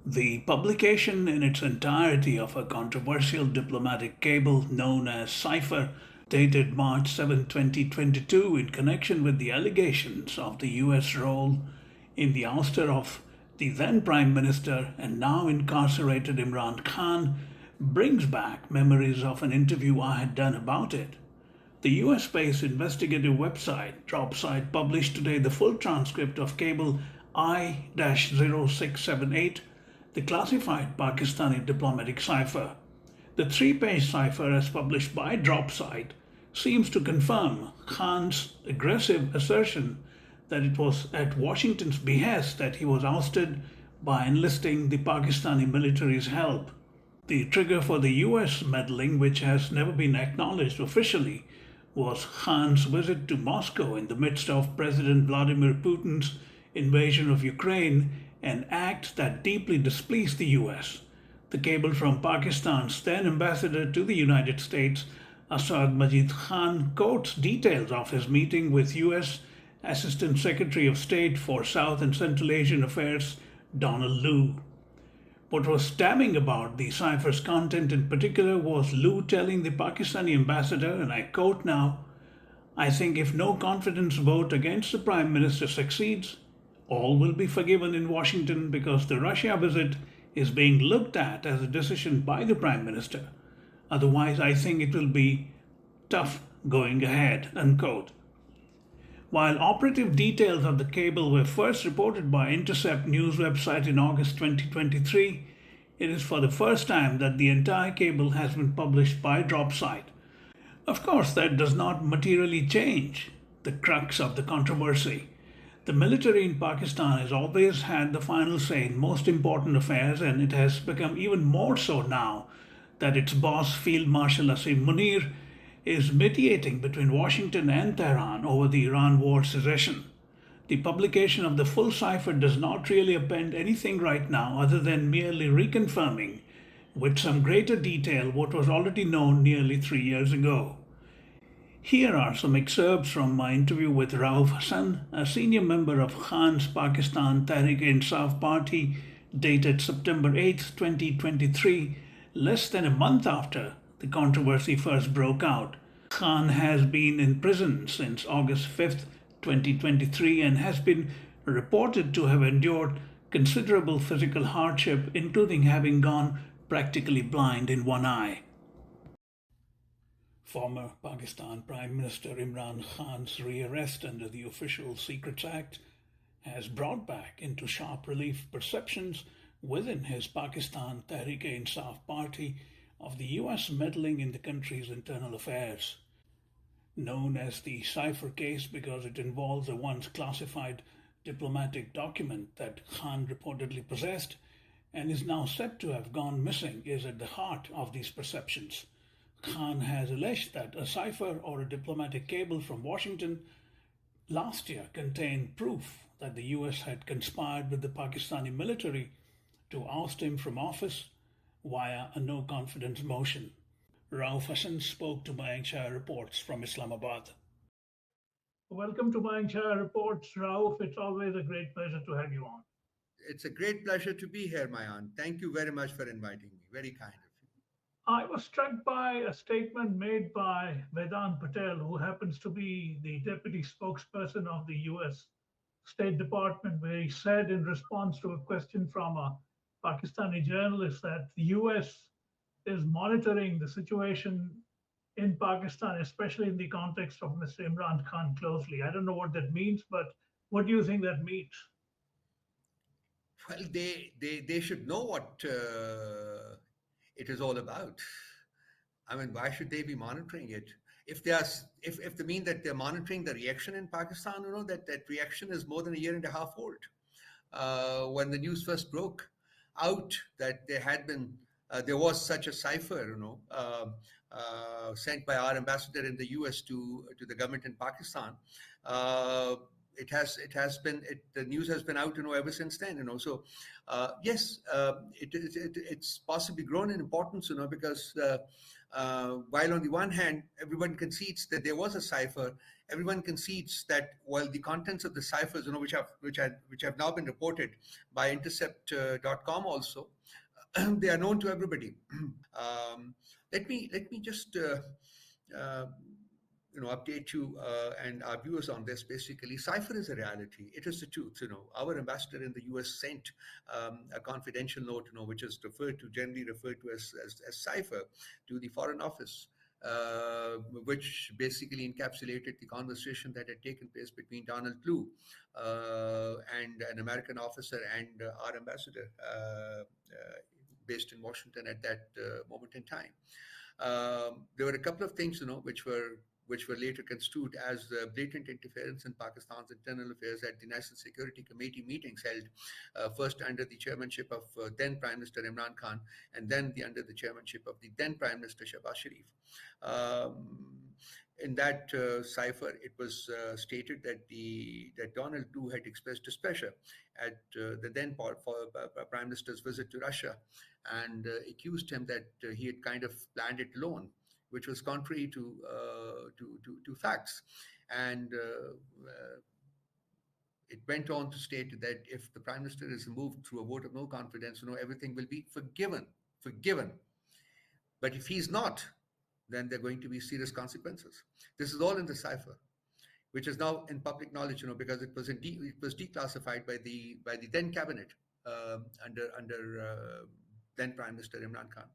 The publication in its entirety of a controversial diplomatic cable known as cypher, dated March 7, 2022, in connection with the allegations of the US role in the ouster of the then Prime Minister and now incarcerated Imran Khan, brings back memories of an interview I had done about it. The US based investigative website Dropsite published today the full transcript of cable I-0678, the classified Pakistani diplomatic cipher. The three-page cipher, as published by Dropsite, seems to confirm Khan's aggressive assertion that it was at Washington's behest that he was ousted by enlisting the Pakistani military's help. The trigger for the US meddling, which has never been acknowledged officially, was Khan's visit to Moscow in the midst of President Vladimir Putin's invasion of Ukraine, an act that deeply displeased the US. The cable from Pakistan's then ambassador to the United States, Asad Majid Khan, quotes details of his meeting with US Assistant Secretary of State for South and Central Asian Affairs, Donald Lu. What was damning about the cipher's content in particular was Lu telling the Pakistani ambassador, and I quote now, "I think if no confidence vote against the Prime Minister succeeds, all will be forgiven in Washington because the Russia visit is being looked at as a decision by the Prime Minister. Otherwise, I think it will be tough going ahead," unquote. While operative details of the cable were first reported by Intercept news website in August 2023, it is for the first time that the entire cable has been published by Dropsite. Of course, that does not materially change the crux of the controversy. The military in Pakistan has always had the final say in most important affairs, and it has become even more so now that its boss, Field Marshal Asim Munir, is mediating between Washington and Tehran over the Iran war cessation. The publication of the full cipher does not really append anything right now other than merely reconfirming with some greater detail what was already known nearly 3 years ago. Here are some excerpts from my interview with Rauf Hassan, a senior member of Khan's Pakistan Tehreek-e-Insaf party, dated September 8, 2023, less than a month after the controversy first broke out. Khan has been in prison since August 5, 2023, and has been reported to have endured considerable physical hardship, including having gone practically blind in one eye. Former Pakistan Prime Minister Imran Khan's rearrest under the Official Secrets Act has brought back into sharp relief perceptions within his Pakistan Tehreek-e-Insaf party of the US meddling in the country's internal affairs. Known as the cipher case because it involves a once classified diplomatic document that Khan reportedly possessed and is now said to have gone missing, is at the heart of these perceptions. Khan has alleged that a cipher or a diplomatic cable from Washington last year contained proof that the US had conspired with the Pakistani military to oust him from office via a no-confidence motion. Rauf Hassan spoke to Mayank Shah Reports from Islamabad. Welcome to Mayank Shah Reports, Rauf. It's always a great pleasure to have you on. It's a great pleasure to be here, Mayan. Thank you very much for inviting me. Very kind of you. I was struck by a statement made by Vedant Patel, who happens to be the deputy spokesperson of the US State Department, where he said in response to a question from a Pakistani journalist that the US is monitoring the situation in Pakistan, especially in the context of Mr. Imran Khan, closely. I don't know what that means, but what do you think that means? Well, they should know what it is all about. I mean, why should they be monitoring it? If they are, if they mean that they're monitoring the reaction in Pakistan, that reaction is more than a year and a half old. When the news first broke out that there was such a cipher, sent by our ambassador in the U.S. to the government in Pakistan. the news has been out, ever since then, so yes, it's possibly grown in importance, because while on the one hand everyone concedes that there was a cipher, everyone concedes that while the contents of the ciphers, which have now been reported by intercept.com also, they are known to everybody. um, let me just uh, update you and our viewers on this. Basically, cipher is a reality. It is the truth. Our ambassador in the U.S. sent a confidential note, which is generally referred to as cipher, to the Foreign Office, which basically encapsulated the conversation that had taken place between Donald Blue and an American officer and our ambassador based in Washington at that moment in time. There were a couple of things, which were later construed as blatant interference in Pakistan's internal affairs at the National Security Committee meetings held first under the chairmanship of then Prime Minister Imran Khan, and then under the chairmanship of the then Prime Minister Shahbaz Sharif. In that cipher, it was stated that Donald Blue had expressed displeasure at the then Prime Minister's visit to Russia, and accused him that he had kind of planned it alone, which was contrary to facts. And it went on to state that if the Prime Minister is removed through a vote of no confidence, everything will be forgiven. But if he's not, then there are going to be serious consequences. This is all in the cipher, which is now in public knowledge, because it was declassified by the then cabinet under then Prime Minister Imran Khan.